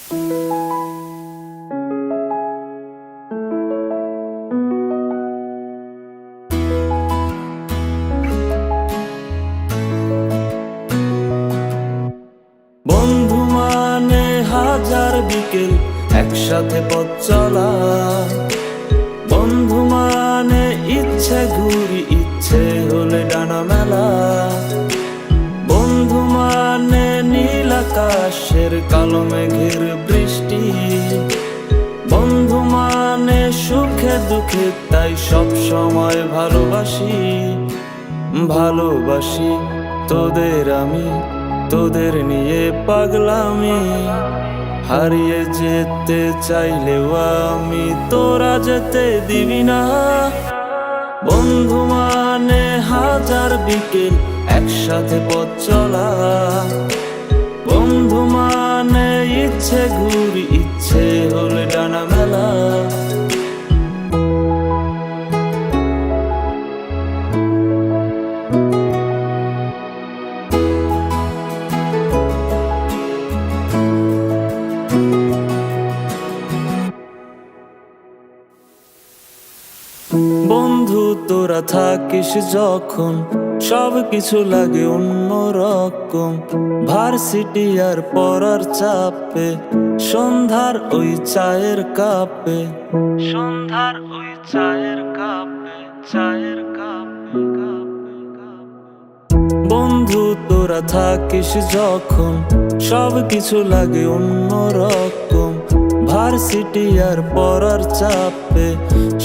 বন্ধু মানে হাজার বিকেল একসাথে পথ চলা, বন্ধু মানে ইচ্ছে ঘুরি ইচ্ছে হলে ডানা মেলা, বন্ধু মানে নীল আকাশের কালো মেঘের বৃষ্টি, বন্ধু মানে সুখে দুঃখে তাই সব সময় ভালোবাসি। ভালোবাসি তোদের আমি, তোদের নিয়ে পাগলামি, হারিয়ে যেতে চাইলেও আমি তোরা যেতে দিবি না। বন্ধু মানে হাজার বিকেল একসাথে পথ চলা, বন্ধু মানে ইচ্ছে ঘুরি ইচ্ছে হলে ডানা মেলা। বন্ধু তোরা থাকিস যখন সব কিছু লাগে অন্যরকম, ভার্সিটি আর পড়ার চাপে সন্ধ্যার ওই চায়ের কাপে, সন্ধ্যার ওই চায়ের কাপে, চায়ের কাপে বন্ধু তোরা থাকিস যখন সব কিছু লাগে অন্যরকম, ভার্সিটি আর পড়ার চাপে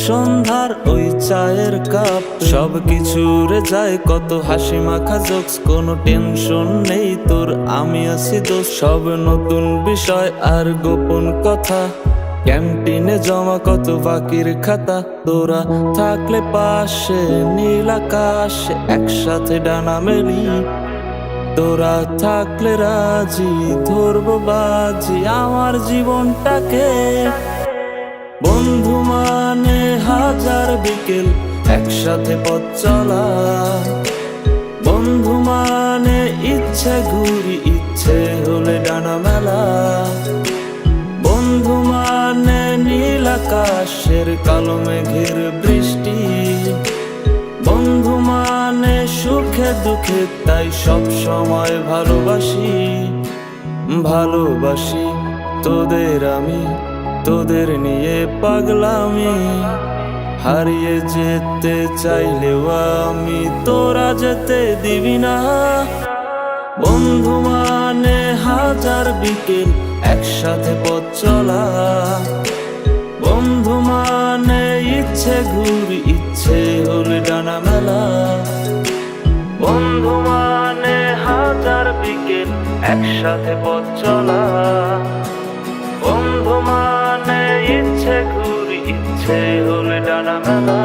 সন্ধ্যার ওই চায়ের কাপ, সব কিছু রে যায় কত হাসি মাখা জোকস, কোনো টেনশন নেই তোর আমি আছি দোষ, সব নতুন বিষয় আর গোপন কথা, ক্যান্টিনে জমা কত বাকির খাতা, তোরা থাকলে পাশে নীল আকাশে একসাথে ডানা মেলি, তোরা থাকলে রাজি ধরবো বাজি আমার জীবনটাকে। বন্ধু মানে হাজার বিকেল একসাথে পথ চলা, বন্ধু মানে ইচ্ছে ঘুরি ইচ্ছে হলে ডানা মেলা, বন্ধু মানে নীল আকাশের কালো মেঘের বৃষ্টি, বন্ধু মানে সুখে দুঃখে তাই সব সময় ভালোবাসি। ভালোবাসি তোদের আমি, তোদের নিয়ে পাগলামি, হারিয়ে যেতে চাইলেও আমি তোরা যেতে দিবি না। বন্ধু মানে হাজার বিকেল একসাথে পথ চলা, বন্ধু মানে ইচ্ছে ঘুরি ইচ্ছে হলে ডানা মেলা, বন্ধু মানে হাজার বিকেল একসাথে পথ চলা, বন্ধু মানে ইচ্ছে ঘুরি ইচ্ছে হলে ডানা মেলা।